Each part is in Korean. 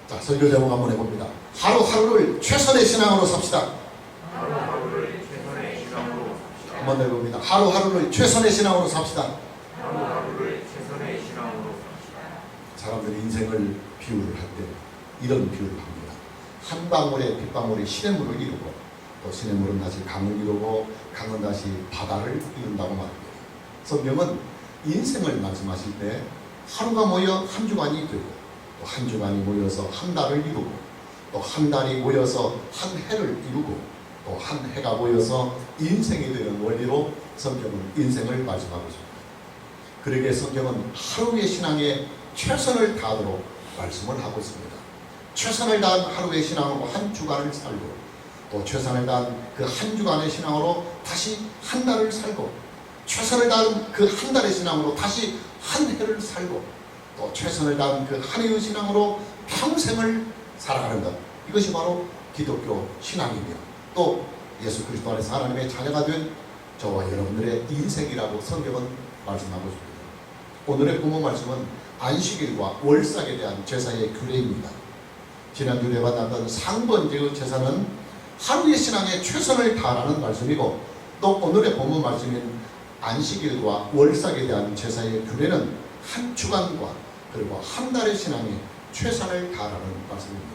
자, 설교 제목 한번 해봅니다. 하루하루를 최선의 신앙으로 삽시다. 하루하루를 최선의 신앙으로 삽시다. 한번 해봅니다. 하루하루를 최선의 신앙으로 삽시다. 하루하루를 최선의 신앙으로 삽시다. 사람들이 인생을 비유를 할 때 이런 비유를 합니다. 한 방울의 빗방울이 시냇물을 이루고 또 시냇물은 다시 강을 이루고 강은 다시 바다를 이룬다고 말합니다. 성경은 인생을 말씀하실 때 하루가 모여 한 주간이 되고 또 한 주간이 모여서 한 달을 이루고 또 한 달이 모여서 한 해를 이루고 또 한 해가 모여서 인생이 되는 원리로 성경은 인생을 말씀하고 있습니다. 그러기에 성경은 하루의 신앙에 최선을 다하도록 말씀을 하고 있습니다. 최선을 다한 하루의 신앙으로 한 주간을 살고 또 최선을 다한 그 한 주간의 신앙으로 다시 한 달을 살고 최선을 다한 그 한 달의 신앙으로 다시 한 해를 살고 또 최선을 다한 그 한 해의 신앙으로 평생을 살아가는 것, 이것이 바로 기독교 신앙이며 또 예수 그리스도 안에서 하나님의 자녀가 된 저와 여러분들의 인생이라고 성경은 말씀하고 있습니다. 오늘의 본문 말씀은 안식일과 월삭에 대한 제사의 규례입니다. 지난주에 만났던 상번제의 제사는 하루의 신앙에 최선을 다하라는 말씀이고 또 오늘의 본문 말씀인 안식일과 월삭에 대한 제사의 규례는 한 주간과 그리고 한 달의 신앙에 최선을 다하라는 말씀입니다.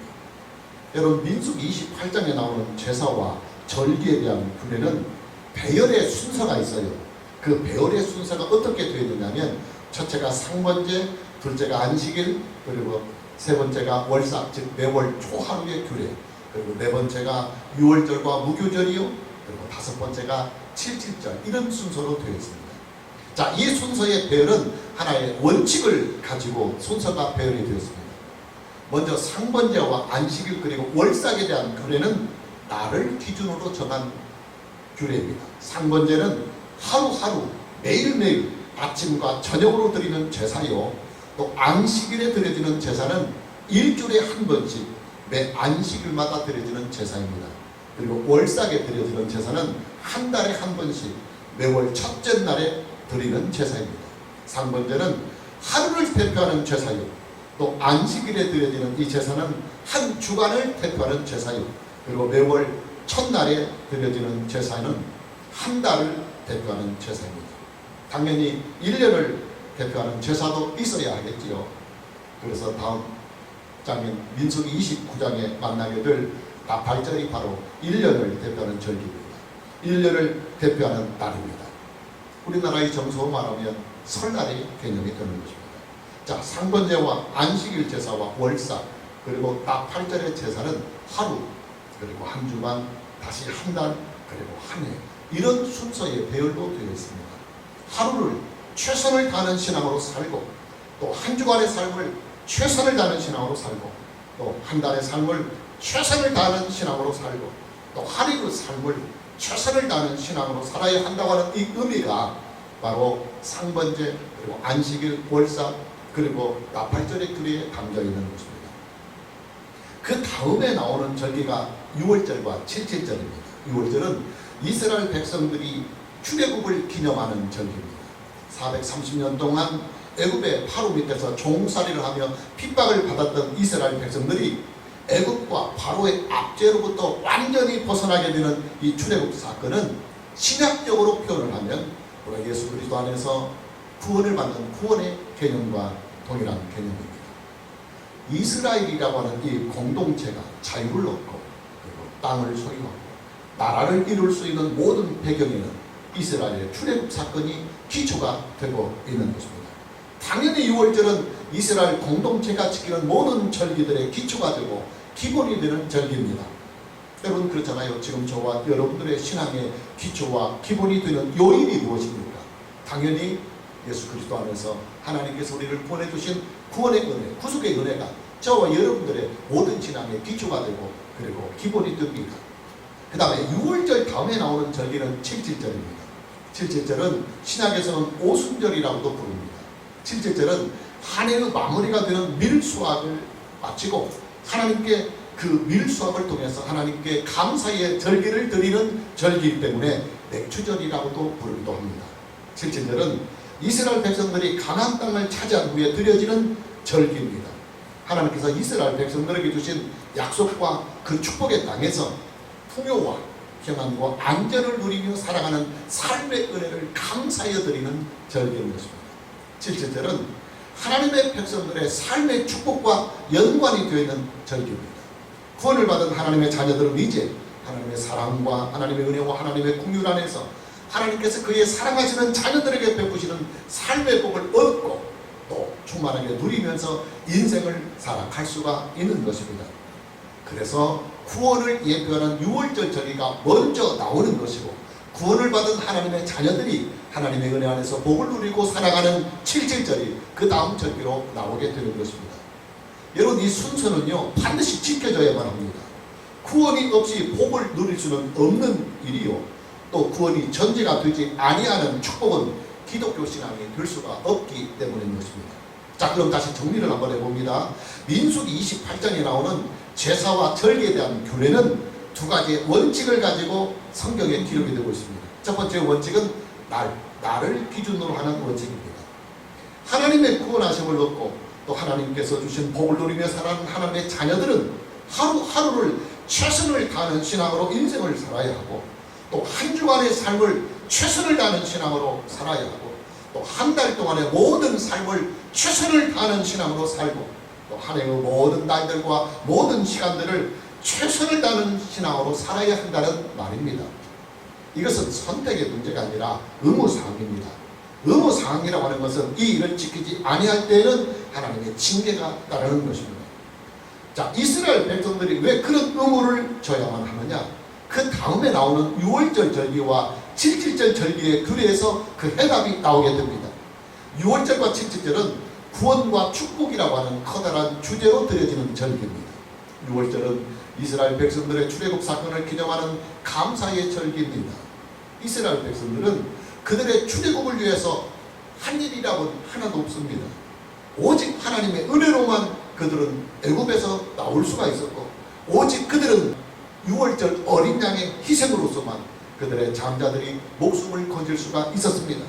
여러분, 민수기 28장에 나오는 제사와 절기에 대한 규례는 배열의 순서가 있어요. 그 배열의 순서가 어떻게 되어 있느냐면 첫째가 상번제, 둘째가 안식일, 그리고 세 번째가 월삭, 즉 매월 초하루의 규례, 그리고 네 번째가 유월절과 무교절이요, 그리고 다섯 번째가 칠칠절, 이런 순서로 되어 있습니다. 자, 이 순서의 배열은 하나의 원칙을 가지고 순서가 배열이 되었습니다. 먼저 상번제와 안식일 그리고 월삭에 대한 규례는 날을 기준으로 정한 규례입니다. 상번제는 하루하루 매일매일 아침과 저녁으로 드리는 제사요, 또 안식일에 드려지는 제사는 일주일에 한 번씩 매 안식일마다 드려지는 제사입니다. 그리고 월삭에 드려지는 제사는 한 달에 한 번씩 매월 첫째 날에 드리는 제사입니다. 상번제는 하루를 대표하는 제사요, 또 안식일에 드려지는 이 제사는 한 주간을 대표하는 제사요, 그리고 매월 첫날에 드려지는 제사는 한 달을 대표하는 제사입니다. 당연히 1년을 대표하는 제사도 있어야 하겠지요. 그래서 다음 장인 민수기 29장에 만나게 될 나팔절이 바로 1년을 대표하는 절기입니다. 1년을 대표하는 날입니다. 우리나라의 정서로 말하면 설날의 개념이 되는 것입니다. 자, 상번제와 안식일 제사와 월삭 그리고 나팔절의 제사는 하루, 그리고 한 주간, 다시 한 달, 그리고 한 해, 이런 순서의 배열도 되어 있습니다. 하루를 최선을 다하는 신앙으로 살고 또 한 주간의 삶을 최선을 다하는 신앙으로 살고 또 한 달의 삶을 최선을 다하는 신앙으로 살고 또 한 해의 삶을 최선을 다하는 신앙으로 살아야 한다고 하는 이 의미가 바로 상번제, 그리고 안식일, 월삭, 그리고 나팔절의 규례에 담겨 있는 것입니다. 그 다음에 나오는 절기가 유월절과 칠칠절입니다. 유월절은 이스라엘 백성들이 출애굽을 기념하는 절기입니다. 430년 동안 애굽의 파로 밑에서 종살이를 하며 핍박을 받았던 이스라엘 백성들이 애굽과 바로의 압제로부터 완전히 벗어나게 되는 이 출애굽 사건은 신학적으로 표현을 하면 우리가 예수 그리스도 안에서 구원을 받는 구원의 개념과 동일한 개념입니다. 이스라엘이라고 하는 이 공동체가 자유를 얻고 그리고 땅을 소유하고 나라를 이룰 수 있는 모든 배경에는 이스라엘의 출애굽 사건이 기초가 되고 있는 것입니다. 당연히 유월절은 이스라엘 공동체가 지키는 모든 절기들의 기초가 되고 기본이 되는 절기입니다. 여러분, 그렇잖아요. 지금 저와 여러분들의 신앙의 기초와 기본이 되는 요인이 무엇입니까? 당연히 예수 그리스도 안에서 하나님께서 우리를 보내주신 구원의 은혜, 구속의 은혜가 저와 여러분들의 모든 신앙의 기초가 되고 그리고 기본이 됩니다. 그 다음에 유월절 다음에 나오는 절기는 칠칠절입니다. 칠칠절은 신약에서는 오순절이라고도 부릅니다. 칠칠절은 한 해의 마무리가 되는 밀수확을 마치고 하나님께 그 밀수확을 통해서 하나님께 감사의 절기를 드리는 절기이기 때문에 맥추절이라고도 부르기도 합니다. 칠칠절은 이스라엘 백성들이 가나안 땅을 차지한 후에 드려지는 절기입니다. 하나님께서 이스라엘 백성들에게 주신 약속과 그 축복의 땅에서 풍요와 평안과 안전을 누리며 살아가는 삶의 은혜를 감사하여 드리는 절기인 것입니다. 7절은 하나님의 백성들의 삶의 축복과 연관이 되어 있는 절기입니다. 구원을 받은 하나님의 자녀들은 이제 하나님의 사랑과 하나님의 은혜와 하나님의 긍휼 안에서 하나님께서 그의 사랑하시는 자녀들에게 베푸시는 삶의 복을 얻고 또 충만하게 누리면서 인생을 살아갈 수가 있는 것입니다. 그래서 구원을 예표하는 6월절 절기가 먼저 나오는 것이고, 구원을 받은 하나님의 자녀들이 하나님의 은혜 안에서 복을 누리고 살아가는 7절절이 그 다음 절기로 나오게 되는 것입니다. 여러분, 이 순서는요 반드시 지켜져야만 합니다. 구원이 없이 복을 누릴 수는 없는 일이요, 또 구원이 전제가 되지 아니하는 축복은 기독교 신앙이 될 수가 없기 때문인 것입니다. 자, 그럼 다시 정리를 한번 해봅니다. 민수기 28장에 나오는 제사와 절기에 대한 규례는 두 가지의 원칙을 가지고 성경에 기록이 되고 있습니다. 첫 번째 원칙은 나를 기준으로 하는 원칙입니다. 하나님의 구원하심을 얻고 또 하나님께서 주신 복을 누리며 살아가는 하나님의 자녀들은 하루하루를 최선을 다하는 신앙으로 인생을 살아야 하고, 또 한 주간의 삶을 최선을 다하는 신앙으로 살아야 하고, 또 한 달 동안의 모든 삶을 최선을 다하는 신앙으로 살고, 또 한 해의 모든 날들과 모든 시간들을 최선을 다하는 신앙으로 살아야 한다는 말입니다. 이것은 선택의 문제가 아니라 의무사항입니다. 의무사항이라고 하는 것은 이 일을 지키지 아니할 때에는 하나님의 징계가 따르는 것입니다. 자, 이스라엘 백성들이 왜 그런 의무를 져야만 하느냐? 그 다음에 나오는 6월절 절기와 7.7절 절기의 규례에서 그 해답이 나오게 됩니다. 6월절과 7.7절은 구원과 축복이라고 하는 커다란 주제로 드려지는 절기입니다. 6월절은 이스라엘 백성들의 출애굽 사건을 기념하는 감사의 절기입니다. 이스라엘 백성들은 그들의 출애굽을 위해서 한 일이라고는 하나도 없습니다. 오직 하나님의 은혜로만 그들은 애굽에서 나올 수가 있었고, 오직 그들은 6월절 어린 양의 희생으로서만 그들의 장자들이 목숨을 건질 수가 있었습니다.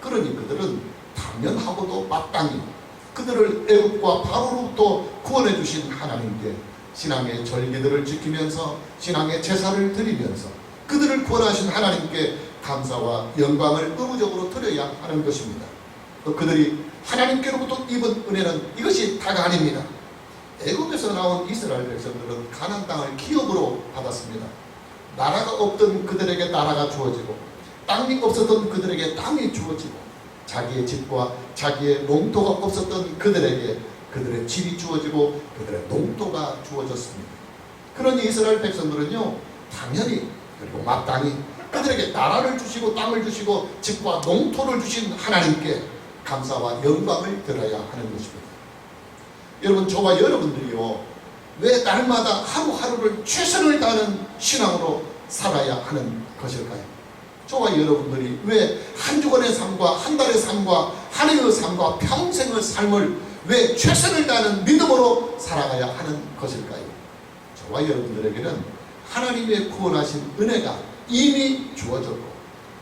그러니 그들은 당연하고도 마땅히 그들을 애굽과 바로로부터 구원해 주신 하나님께 신앙의 절기들을 지키면서 신앙의 제사를 드리면서 그들을 구원하신 하나님께 감사와 영광을 의무적으로 드려야 하는 것입니다. 또 그들이 하나님께로부터 입은 은혜는 이것이 다가 아닙니다. 애굽에서 나온 이스라엘 백성들은 가나안 땅을 기업으로 받았습니다. 나라가 없던 그들에게 나라가 주어지고, 땅이 없었던 그들에게 땅이 주어지고, 자기의 집과 자기의 농토가 없었던 그들에게 그들의 집이 주어지고 그들의 농토가 주어졌습니다. 그러니 이스라엘 백성들은요 당연히 그리고 마땅히 그들에게 나라를 주시고 땅을 주시고 집과 농토를 주신 하나님께 감사와 영광을 드려야 하는 것입니다. 여러분, 저와 여러분들이요 왜 날마다 하루하루를 최선을 다하는 신앙으로 살아야 하는 것일까요? 저와 여러분들이 왜 한 주간의 삶과 한 달의 삶과 한 해의 삶과 평생의 삶을 왜 최선을 다하는 믿음으로 살아가야 하는 것일까요? 저와 여러분들에게는 하나님의 구원하신 은혜가 이미 주어졌고,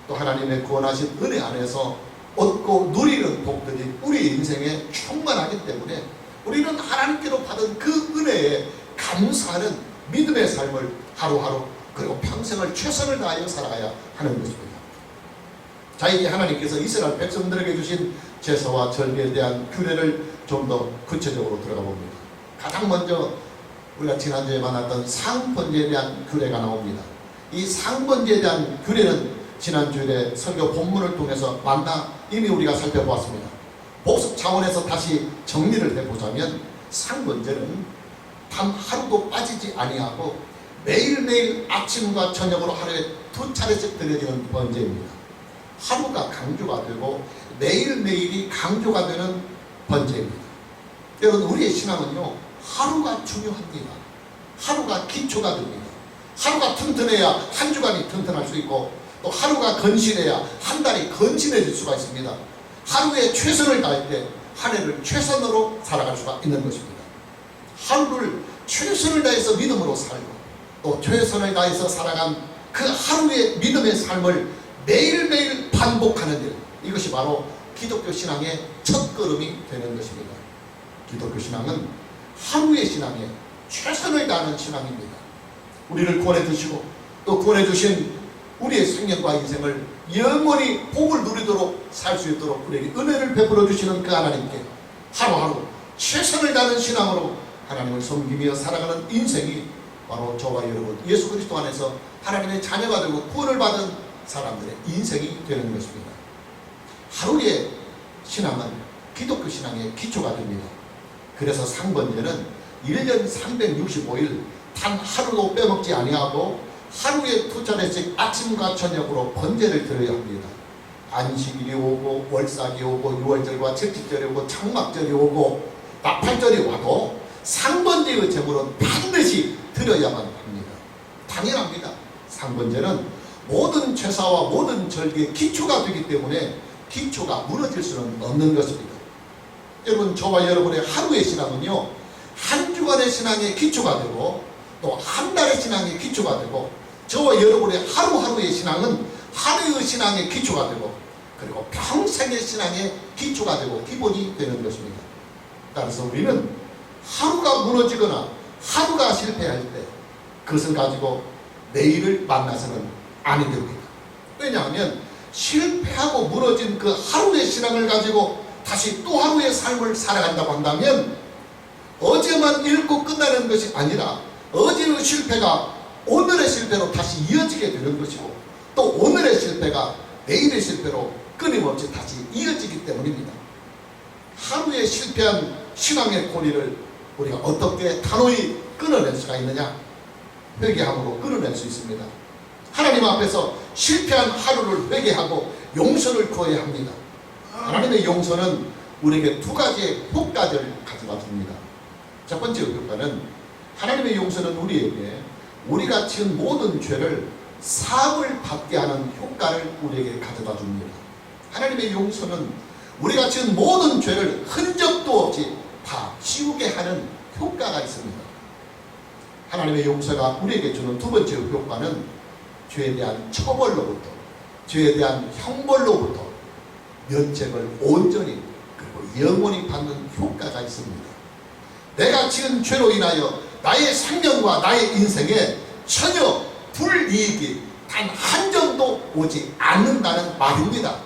또 하나님의 구원하신 은혜 안에서 얻고 누리는 복들이 우리 인생에 충만하기 때문에 우리는 하나님께로 받은 그 은혜에 감사하는 믿음의 삶을 하루하루 그리고 평생을 최선을 다하여 살아가야 하는 것입니다. 자, 이제 하나님께서 이스라엘 백성들에게 주신 제사와 절기에 대한 규례를 좀 더 구체적으로 들어가 봅니다. 가장 먼저 우리가 지난주에 만났던 상번제에 대한 규례가 나옵니다. 이 상번제에 대한 규례는 지난주에 설교 본문을 통해서 이미 우리가 살펴보았습니다. 복습 차원에서 다시 정리를 해보자면, 상번제는 단 하루도 빠지지 아니하고 매일매일 아침과 저녁으로 하루에 2차례씩 드려지는 번제입니다. 하루가 강조가 되고 매일매일이 강조가 되는 번제입니다. 여러분, 우리의 신앙은요 하루가 중요합니다. 하루가 기초가 됩니다. 하루가 튼튼해야 한 주간이 튼튼할 수 있고, 또 하루가 건실해야 한 달이 건실해질 수가 있습니다. 하루에 최선을 다할 때 한 해를 최선으로 살아갈 수가 있는 것입니다. 하루를 최선을 다해서 믿음으로 살고, 또 최선을 다해서 살아간 그 하루의 믿음의 삶을 매일매일 반복하는 일, 이것이 바로 기독교 신앙의 첫걸음이 되는 것입니다. 기독교 신앙은 하루의 신앙에 최선을 다하는 신앙입니다. 우리를 구원해 주시고 또 구원해 주신 우리의 생명과 인생을 영원히 복을 누리도록 살 수 있도록 우리에게 은혜를 베풀어 주시는 그 하나님께 하루하루 최선을 다하는 신앙으로 하나님을 섬기며 살아가는 인생이 바로 저와 여러분 예수 그리스도 안에서 하나님의 자녀가 되고 구원을 받은 사람들의 인생이 되는 것입니다. 하루의 신앙은 기독교 신앙의 기초가 됩니다. 그래서 상번제는 1년 365일 단 하루도 빼먹지 아니하고 하루에 2차례씩 아침과 저녁으로 번제를 드려야 합니다. 안식일이 오고 월삭이 오고 유월절과 채찍절이 오고 장막절이 오고 나팔절이 와도 상번제의 제물은 반드시 드려야만 합니다. 당연합니다. 상번제는 모든 제사와 모든 절기의 기초가 되기 때문에 기초가 무너질 수는 없는 것입니다. 여러분 저와 여러분의 하루의 신앙은요 한 주간의 신앙의 기초가 되고 또 한 달의 신앙의 기초가 되고 저와 여러분의 하루하루의 신앙은 하루의 신앙의 기초가 되고 그리고 평생의 신앙의 기초가 되고 기본이 되는 것입니다. 따라서 우리는 하루가 무너지거나 하루가 실패할 때 그것을 가지고 내일을 만나서는 아니 됩니다. 왜냐하면 실패하고 무너진 그 하루의 신앙을 가지고 다시 또 하루의 삶을 살아간다고 한다면 어제만 읽고 끝나는 것이 아니라 어제의 실패가 오늘의 실패로 다시 이어지게 되는 것이고 또 오늘의 실패가 내일의 실패로 끊임없이 다시 이어지기 때문입니다. 하루에 실패한 신앙의 고리를 우리가 어떻게 단호히 끊어낼 수가 있느냐? 회개함으로 끊어낼 수 있습니다. 하나님 앞에서 실패한 하루를 회개하고 용서를 구해야 합니다. 하나님의 용서는 우리에게 두 가지의 효과를 가져다 줍니다. 첫 번째 효과는 하나님의 용서는 우리에게 우리가 지은 모든 죄를 사함을 받게 하는 효과를 우리에게 가져다 줍니다. 하나님의 용서는 우리가 지은 모든 죄를 흔적도 없이 다 지우게 하는 효과가 있습니다. 하나님의 용서가 우리에게 주는 두 번째 효과는 죄에 대한 처벌로부터 죄에 대한 형벌로부터 면책을 온전히 그리고 영원히 받는 효과가 있습니다. 내가 지은 죄로 인하여 나의 생명과 나의 인생에 전혀 불이익이 단 한 점도 오지 않는다는 말입니다.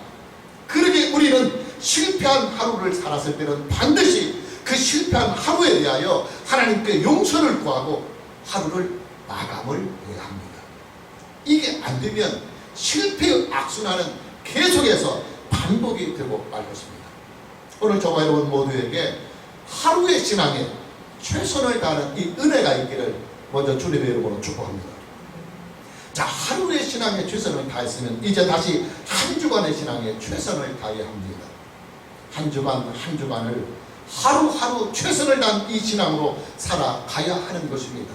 그러게 우리는 실패한 하루를 살았을 때는 반드시 그 실패한 하루에 대하여 하나님께 용서를 구하고 하루를 마감을 해야 합니다. 이게 안 되면 실패의 악순환은 계속해서 반복이 되고 말 것입니다. 오늘 저와 여러분 모두에게 하루의 신앙에 최선을 다하는 이 은혜가 있기를 먼저 주님의 이름으로 축복합니다. 자, 하루의 신앙에 최선을 다했으면 이제 다시 한 주간의 신앙에 최선을 다해야 합니다. 한 주간 한 주간을 하루하루 최선을 다한 이 신앙으로 살아가야 하는 것입니다.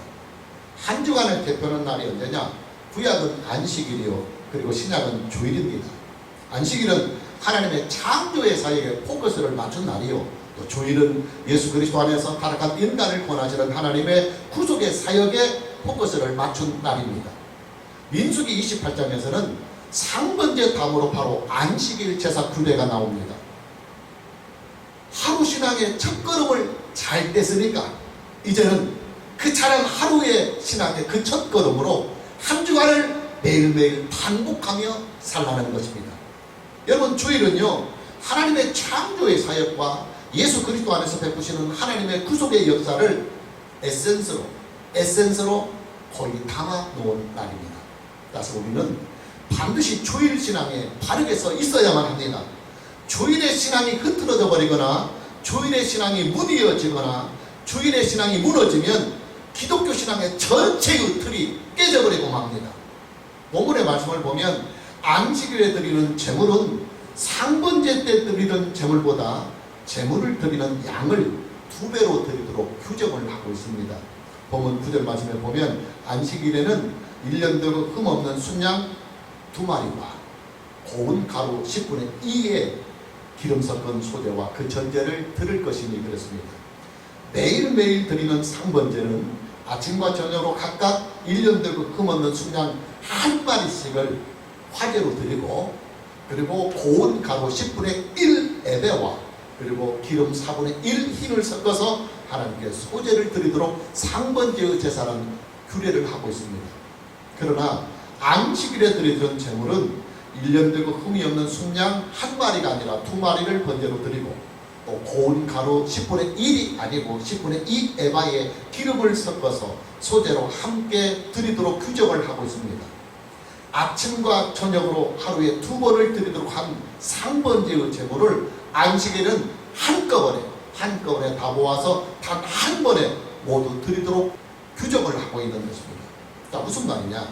한 주간을 대표하는 날이 언제냐? 구약은 안식일이요 그리고 신약은 주일입니다. 안식일은 하나님의 창조의 사역에 포커스를 맞춘 날이요 또 주일은 예수 그리스도 안에서 타락한 인간을 구원하시는 하나님의 구속의 사역에 포커스를 맞춘 날입니다. 민수기 28장에서는 상번제 다음으로 바로 안식일 제사 규례가 나옵니다. 하루 신앙의 첫걸음을 잘 뗐으니까 이제는 그 잘한 하루의 신앙의 그 첫걸음으로 한 주간을 매일매일 반복하며 살라는 것입니다. 여러분 주일은요 하나님의 창조의 사역과 예수 그리스도 안에서 베푸시는 하나님의 구속의 역사를 에센스로 거의 담아 놓은 날입니다. 따라서 우리는 반드시 주일 신앙에 바르게 서 있어야만 합니다. 주일의 신앙이 흐트러져 버리거나 주일의 신앙이 무디어지거나 주일의 신앙이 무너지면 기독교 신앙의 전체의 틀이 깨져버리고 맙니다. 본문의 말씀을 보면 안식일에 드리는 제물은 상번제 때 드리던 제물보다 제물을 드리는 양을 2배로 드리도록 규정을 하고 있습니다. 본문 9절 말씀에 보면 안식일에는 1년 되고 흠없는 순양 2마리와 고운 가루 10분의 2의 기름 섞은 소재와 그 전제를 드릴 것이니 그렇습니다. 매일매일 드리는 상번제는 아침과 저녁으로 각각 1년 되고 흠없는 순양 1마리씩을 화제로 드리고 그리고 고운 가루 10분의 1 에베와 그리고 기름 4분의 1 흰을 섞어서 하나님께 소제를 드리도록 상번제의 제사는 규례를 하고 있습니다. 그러나 안식일에 드리던 제물은 1년 되고 흠이 없는 순양 한 마리가 아니라 2마리를 번제로 드리고, 또 고운 가루 10분의 1이 아니고 10분의 2 에바에 기름을 섞어서 소제로 함께 드리도록 규정을 하고 있습니다. 아침과 저녁으로 하루에 2번을 드리도록 한 상번제의 제물을 안식일은 한꺼번에 다 모아서 단 한 번에 모두 드리도록 규정을 하고 있는 것입니다. 자, 무슨 말이냐?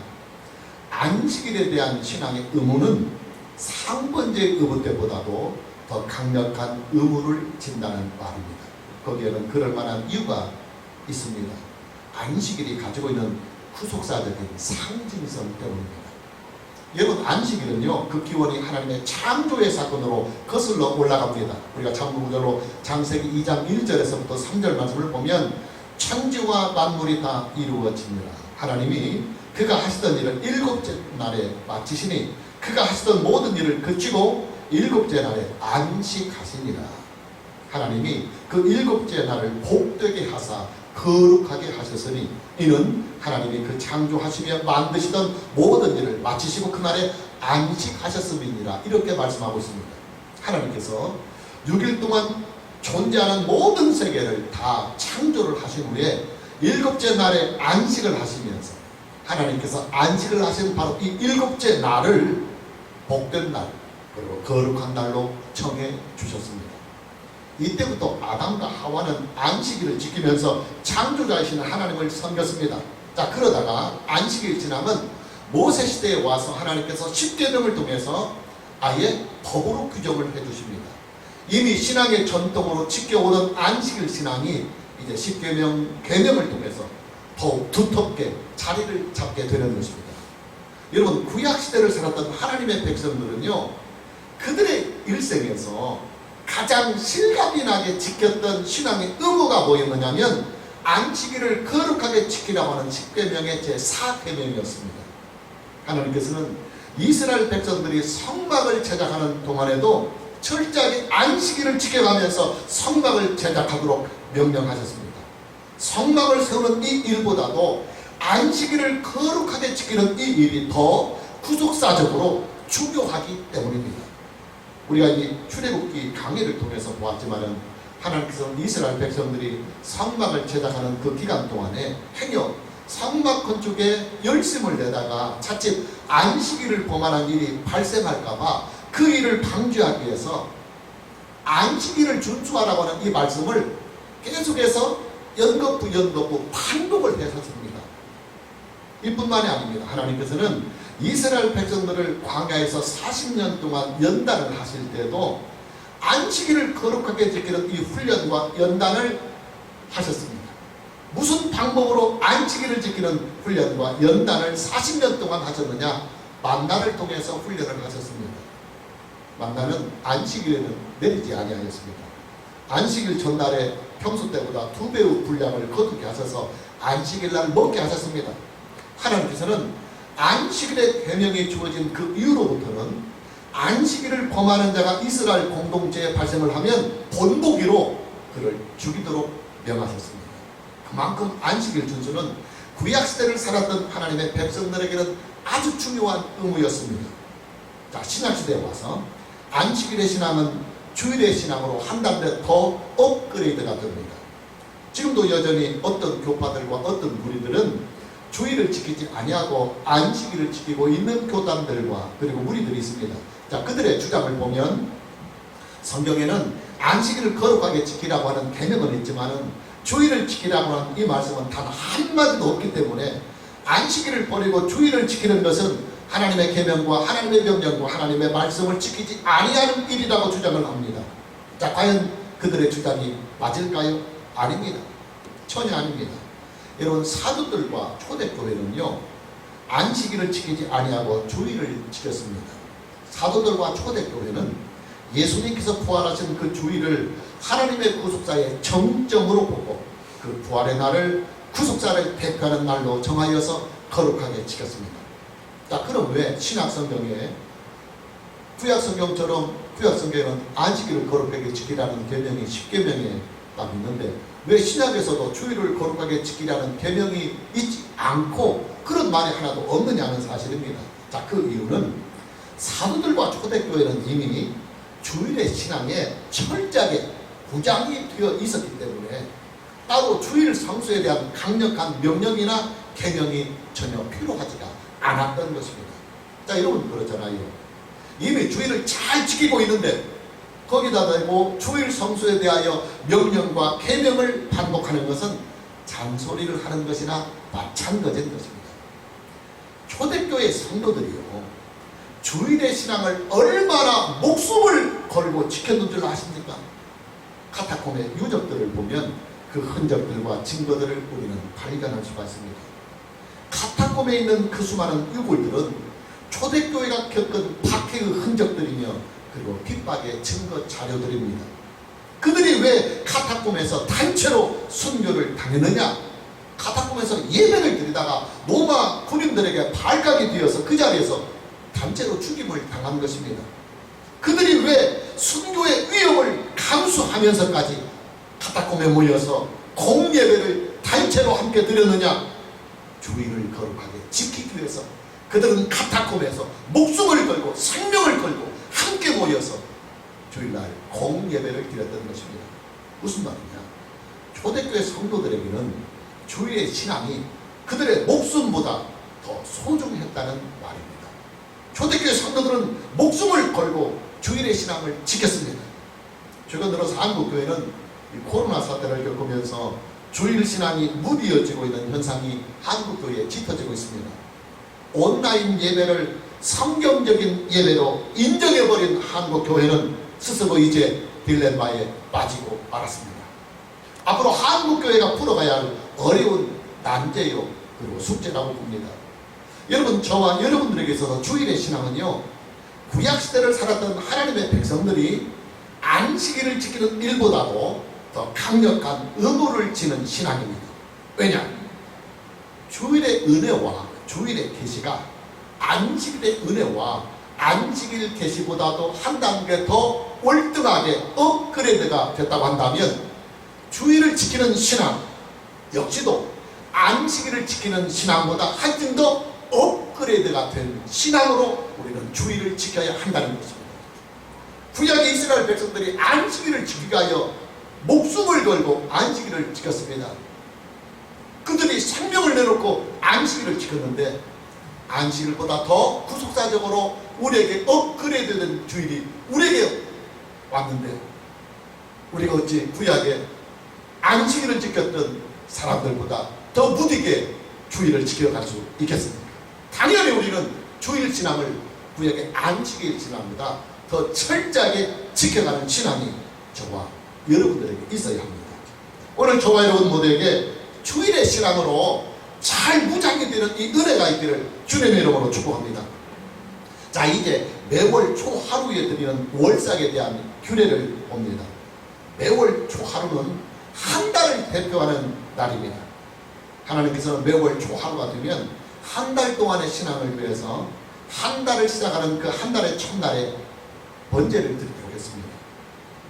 안식일에 대한 신앙의 의무는 상번제의 의무 때보다도 더 강력한 의무를 진다는 말입니다. 거기에는 그럴 만한 이유가 있습니다. 안식일이 가지고 있는 후속사적인 상징성 때문입니다. 여러분, 안식일은요, 그 기원이 하나님의 창조의 사건으로 거슬러 올라갑니다. 우리가 참고구절로 창세기 2장 1절에서부터 3절 말씀을 보면 천지와 만물이 다 이루어지니라. 하나님이 그가 하시던 일을 7째 날에 마치시니 그가 하시던 모든 일을 그치고 7째 날에 안식하시니라. 하나님이 그 7째 날을 복되게 하사 거룩하게 하셨으니 이는 하나님이 그 창조하시며 만드시던 모든 일을 마치시고 그날에 안식하셨음이니라. 이렇게 말씀하고 있습니다. 하나님께서 6일 동안 존재하는 모든 세계를 다 창조를 하신 후에 7째 날에 안식을 하시면서 하나님께서 안식을 하신 바로 이 7째 날을 복된 날, 그리고 거룩한 날로 정해 주셨습니다. 이때부터 아담과 하와는 안식일을 지키면서 창조자이신 하나님을 섬겼습니다. 자, 그러다가 안식일이 지나면 모세 시대에 와서 하나님께서 십계명을 통해서 아예 법으로 규정을 해주십니다. 이미 신앙의 전통으로 지켜오던 안식일 신앙이 이제 십계명 계명을 통해서 더욱 두텁게 자리를 잡게 되는 것입니다. 여러분, 구약 시대를 살았던 하나님의 백성들은요, 그들의 일생에서 가장 실감이 나게 지켰던 신앙의 의무가 뭐였느냐면 안식일을 거룩하게 지키라고 하는 십계명의 제4계명이었습니다. 하나님께서는 이스라엘 백성들이 성막을 제작하는 동안에도 철저하게 안식일을 지켜가면서 성막을 제작하도록 명령하셨습니다. 성막을 세우는 이 일보다도 안식일을 거룩하게 지키는 이 일이 더 구속사적으로 중요하기 때문입니다. 우리가 이 출애굽기 강의를 통해서 보았지만은 하나님께서는 이스라엘 백성들이 성막을 제작하는 그 기간 동안에 행여 성막 건축에 열심을 내다가 자칫 안식일을 범하는 일이 발생할까봐 그 일을 방지하기 위해서 안식일을 준수하라고 하는 이 말씀을 계속해서 연거푸 반복을 하셨습니다. 이뿐만이 아닙니다. 하나님께서는 이스라엘 백성들을 광야에서 40년 동안 연단을 하실 때도 안식일을 거룩하게 지키는 이 훈련과 연단을 하셨습니다. 무슨 방법으로 안식일을 지키는 훈련과 연단을 40년 동안 하셨느냐? 만나를 통해서 훈련을 하셨습니다. 만나는 안식일에는 내리지 아니하였습니다. 안식일 전날에 평소 때보다 2배의 분량을 거두게 하셔서 안식일날 먹게 하셨습니다. 하나님께서는 안식일의 계명이 주어진 그 이후로부터는 안식일을 범하는 자가 이스라엘 공동체에 발생을 하면 본보기로 그를 죽이도록 명하셨습니다. 그만큼 안식일 준수는 구약시대를 살았던 하나님의 백성들에게는 아주 중요한 의무였습니다. 자, 신약시대에 와서 안식일의 신앙은 주일의 신앙으로 한 단계 더 업그레이드가 됩니다. 지금도 여전히 어떤 교파들과 어떤 무리들은 주일을 지키지 아니하고 안식일을 지키고 있는 교단들과 그리고 무리들이 있습니다. 자, 그들의 주장을 보면 성경에는 안식일을 거룩하게 지키라고 하는 계명은 있지만은 주일을 지키라고 하는 이 말씀은 단 한마디도 없기 때문에 안식일을 버리고 주일을 지키는 것은 하나님의 계명과 하나님의 명령과 하나님의 말씀을 지키지 아니하는 일이라고 주장을 합니다. 자, 과연 그들의 주장이 맞을까요? 아닙니다. 전혀 아닙니다. 여러분, 사도들과 초대교회는요, 안식일을 지키지 아니하고 주일을 지켰습니다. 사도들과 초대교회는 예수님께서 부활하신 그 주일을 하나님의 구속사의 정점으로 보고 그 부활의 날을 구속사를 대표하는 날로 정하여서 거룩하게 지켰습니다. 자, 그럼 왜 신약성경에 구약성경처럼 구약성경에는 안식일을 거룩하게 지키라는 계명이 10계명에 딱 있는데 왜 신약에서도 주일을 거룩하게 지키라는 계명이 있지 않고 그런 말이 하나도 없느냐는 사실입니다. 자, 그 이유는 사도들과 초대교회는 이미 주일의 신앙에 철저하게 부장이 되어 있었기 때문에 따로 주일 성수에 대한 강력한 명령이나 계명이 전혀 필요하지가 않았던 것입니다. 자, 여러분 그렇잖아요. 이미 주일을 잘 지키고 있는데 거기다 대고 주일 성수에 대하여 명령과 계명을 반복하는 것은 잔소리를 하는 것이나 마찬가지인 것입니다. 초대교회 성도들이요, 주일의 신앙을 얼마나 목숨을 걸고 지켰는 줄 아십니까? 카타콤의 유적들을 보면 그 흔적들과 증거들을 우리는 발견할 수가 있습니다. 카타콤에 있는 그 수많은 유골들은 초대교회가 겪은 박해의 흔적들이며 그리고 핍박의 증거 자료들입니다. 그들이 왜 카타콤에서 단체로 순교를 당했느냐? 카타콤에서 예배를 드리다가 로마 군인들에게 발각이 되어서 그 자리에서 단체로 죽임을 당한 것입니다. 그들이 왜 순교의 위험을 감수하면서까지 카타콤에 모여서 공예배를 단체로 함께 드렸느냐? 주일을 거룩하게 지키기 위해서 그들은 카타콤에서 목숨을 걸고 생명을 걸고 함께 모여서 주일날 공예배를 드렸던 것입니다. 무슨 말이냐? 초대교회 성도들에게는 주일의 신앙이 그들의 목숨보다 더 소중했다는 말입니다. 초대교회 성도들은 목숨을 걸고 주일의 신앙을 지켰습니다. 최근 들어서 한국교회는 이 코로나 사태를 겪으면서 주일 신앙이 무디어지고 있는 현상이 한국교회에 짙어지고 있습니다. 온라인 예배를 성경적인 예배로 인정해버린 한국교회는 스스로 이제 딜레마에 빠지고 말았습니다. 앞으로 한국교회가 풀어가야 할 어려운 난제요 그리고 숙제라고 봅니다. 여러분, 저와 여러분들에게 있어서 주일의 신앙은요, 구약시대를 살았던 하나님의 백성들이 안식일을 지키는 일보다도 더 강력한 의무를 지는 신앙입니다. 왜냐? 주일의 은혜와 주일의 계시가 안식일의 은혜와 안식일 계시보다도 한 단계 더 월등하게 업그레이드가 됐다고 한다면 주일을 지키는 신앙 역시도 안식일을 지키는 신앙보다 한층 더 업그레이드가 된 신앙으로 우리는 주일을 지켜야 한다는 것입니다. 구약의 이스라엘 백성들이 안식일을 지키기 위하여 목숨을 걸고 안식일을 지켰습니다. 그들이 생명을 내놓고 안식일을 지켰는데 안식일보다 더 구속사적으로 우리에게 업그레이드된 주일이 우리에게 왔는데 우리가 어찌 구약에 안식일을 지켰던 사람들보다 더 무디게 주일을 지켜갈 수 있겠습니까? 당연히 우리는 주일 신앙을 구약의 안식일 신앙보다 더 철저하게 지켜가는 신앙이 저와 여러분들에게 있어야 합니다. 오늘 저와 여러분 모두에게 주일의 신앙으로 잘 무장이 되는 이 은혜가 있기를 주님의 이름으로 축복합니다. 자, 이제 매월 초하루에 드리는 월삭에 대한 규례를 봅니다. 매월 초하루는 한 달을 대표하는 날입니다. 하나님께서는 매월 초하루가 되면 한 달 동안의 신앙을 위해서 한 달을 시작하는 그 한 달의 첫날에 번제를 드리도록 했습니다.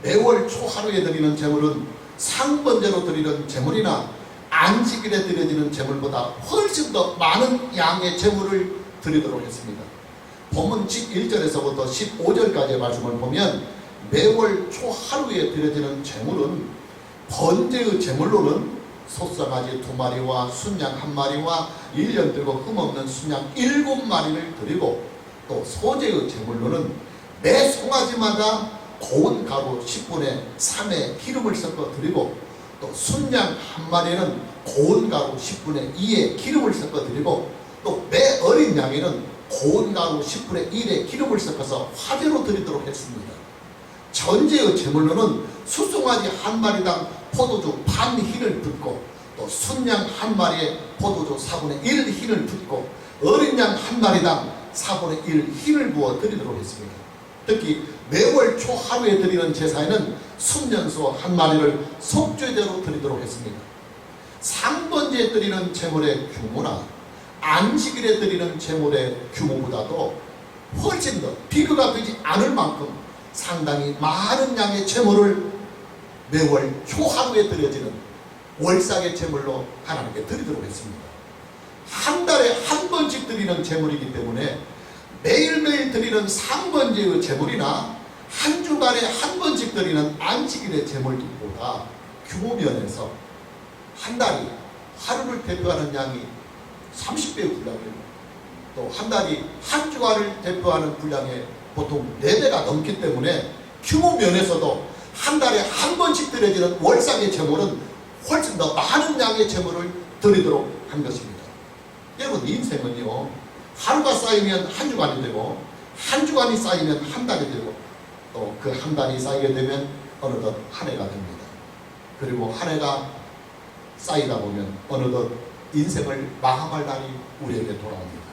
매월 초하루에 드리는 제물은 상번제로 드리는 제물이나 안식일에 드려지는 제물보다 훨씬 더 많은 양의 제물을 드리도록 했습니다. 본문 11절에서부터 15절까지의 말씀을 보면 매월 초하루에 드려지는 제물은 번제의 제물로는 소쌍아지 2마리와 순양 1마리와 1년 들고 흠없는 순양 7마리를 드리고 또 소제의 제물로는 매 송아지마다 고운 가루 10분의 3의 기름을 섞어 드리고 또 순양 1마리는 고운 가루 10분의 2의 기름을 섞어 드리고 또 매 어린 양에는 고운 가루 10분의 1의 기름을 섞어서 화제로 드리도록 했습니다. 전제의 제물로는 수송아지 1마리당 포도주 반 흰을 붓고 또 순양 1마리에 포도주 4분의 1 흰을 붓고 어린 양 1마리당 4분의 1 흰을 부어 드리도록 했습니다. 특히 매월 초하루에 드리는 제사에는 순년소 1마리를 속죄제로 드리도록 했습니다. 상번제에 드리는 제물의 규모나 안식일에 드리는 제물의 규모보다도 훨씬 더 비교가 되지 않을 만큼 상당히 많은 양의 제물을 매월 초하루에 드려지는 월삭의 제물로 하나님께 드리도록 했습니다. 한 달에 한 번씩 드리는 제물이기 때문에 매일매일 드리는 상번제의 제물이나 한 주간에 한 번씩 드리는 안식일의 제물보다 규모면에서 한 달이 하루를 대표하는 양이 30배의 분량이고 또 한 달이 한 주간을 대표하는 분량의 보통 4배가 넘기 때문에 규모 면에서도 한 달에 한 번씩 드려지는 월삭의 제물은 훨씬 더 많은 양의 제물을 드리도록 한 것입니다. 여러분, 인생은요, 하루가 쌓이면 한 주간이 되고 한 주간이 쌓이면 한 달이 되고 또 그 한 달이 쌓이게 되면 어느덧 한 해가 됩니다. 그리고 한 해가 쌓이다 보면 어느덧 인생을 마감할 날이 우리에게 돌아옵니다.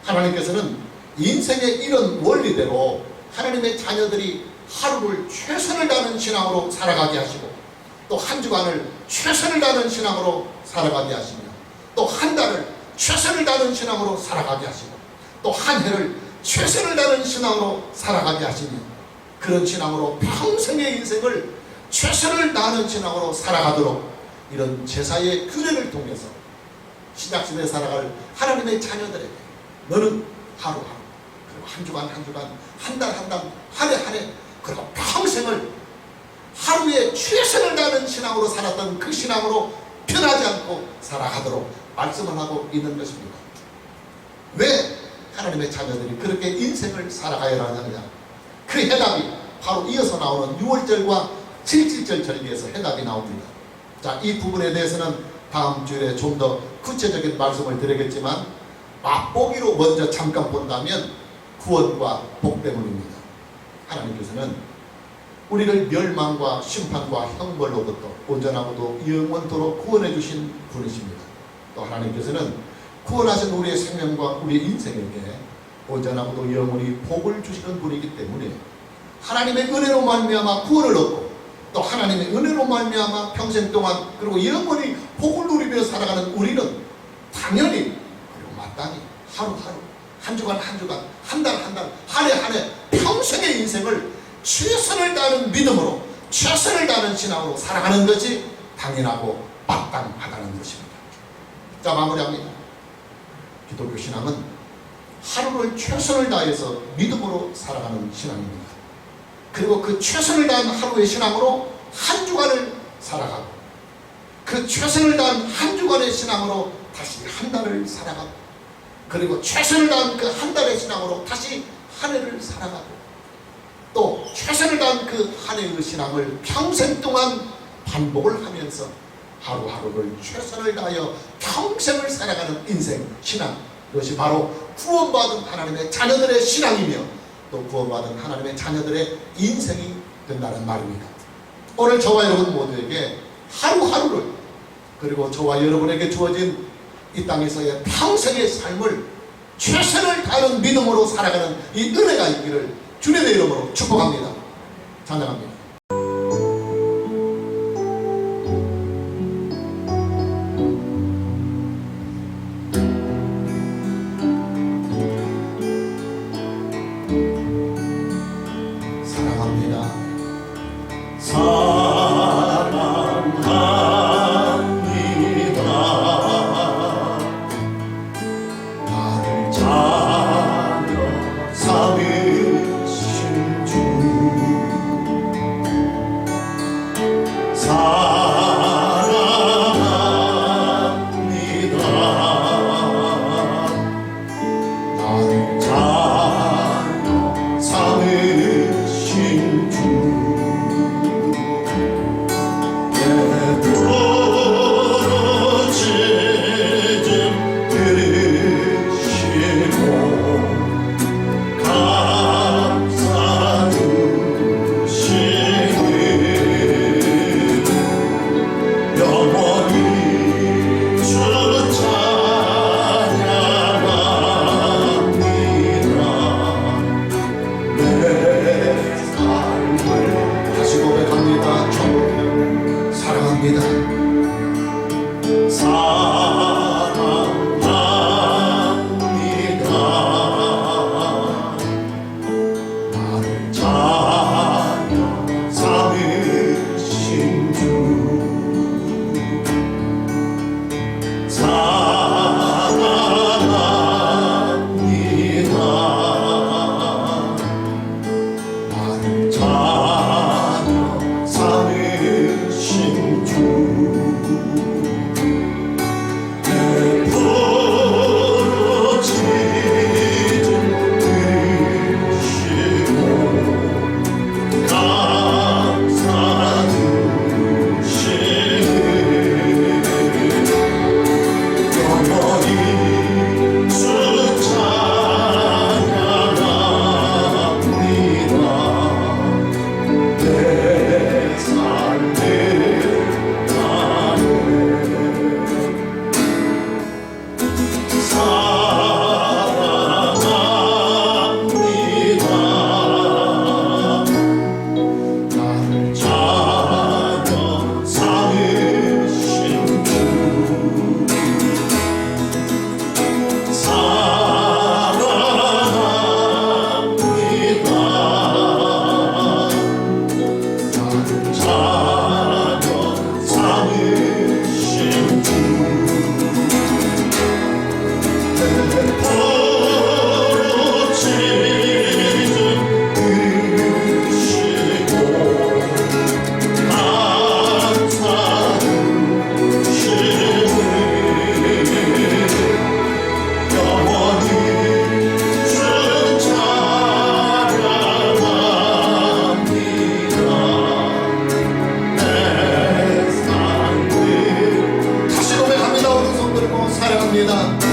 하나님께서는 인생의 이런 원리대로 하나님의 자녀들이 하루를 최선을 다하는 신앙으로 살아가게 하시고 또 한 주간을 최선을 다하는 신앙으로 살아가게 하시며 또 한 달을 최선을 다하는 신앙으로 살아가게 하시고 또 한 해를 최선을 다하는 신앙으로 살아가게 하시며 그런 신앙으로 평생의 인생을 최선을 다하는 신앙으로 살아가도록 이런 제사의 규례를 통해서 신약시대에 살아갈 하나님의 자녀들에게 너는 하루하루 그리고 한 주간 한 주간 한 달 한 달 한 해 한 해 그리고 평생을 하루에 최선을 다하는 신앙으로 살았던 그 신앙으로 변하지 않고 살아가도록 말씀을 하고 있는 것입니다. 왜 하나님의 자녀들이 그렇게 인생을 살아가야 하느냐, 그 해답이 바로 이어서 나오는 6월절과 7.7절 절기에서 해답이 나옵니다. 자, 이 부분에 대해서는 다음 주에 좀 더 구체적인 말씀을 드리겠지만 맛보기로 먼저 잠깐 본다면 구원과 복 때문입니다. 하나님께서는 우리를 멸망과 심판과 형벌로부터 온전하고도 영원토록 구원해 주신 분이십니다. 또 하나님께서는 구원하신 우리의 생명과 우리의 인생에게 온전하고도 영원히 복을 주시는 분이기 때문에 하나님의 은혜로 말미암아 구원을 얻고 또 하나님의 은혜로 말미암아 평생 동안 그리고 영원히 복을 누리며 살아가는 우리는 당연히 그리고 마땅히 하루하루 한 주간 한 주간 한 달 한 달 한 해 한 해 평생의 인생을 최선을 다하는 믿음으로 최선을 다하는 신앙으로 살아가는 것이 당연하고 마땅하다는 것입니다. 자, 마무리합니다. 기독교 신앙은 하루를 최선을 다해서 믿음으로 살아가는 신앙입니다. 그리고 그 최선을 다한 하루의 신앙으로 한 주간을 살아가고 그 최선을 다한 한 주간의 신앙으로 다시 한 달을 살아가고 그리고 최선을 다한 그 한 달의 신앙으로 다시 한 해를 살아가고 또 최선을 다한 그 한 해의 신앙을 평생 동안 반복을 하면서 하루하루를 최선을 다하여 평생을 살아가는 인생 신앙, 이것이 바로 구원받은 하나님의 자녀들의 신앙이며 또 구원받은 하나님의 자녀들의 인생이 된다는 말입니다. 오늘 저와 여러분 모두에게 하루하루를 그리고 저와 여러분에게 주어진 이 땅에서의 평생의 삶을 최선을 다하는 믿음으로 살아가는 이 은혜가 있기를 주님의 이름으로 축복합니다. 찬양합니다. 감사합니다.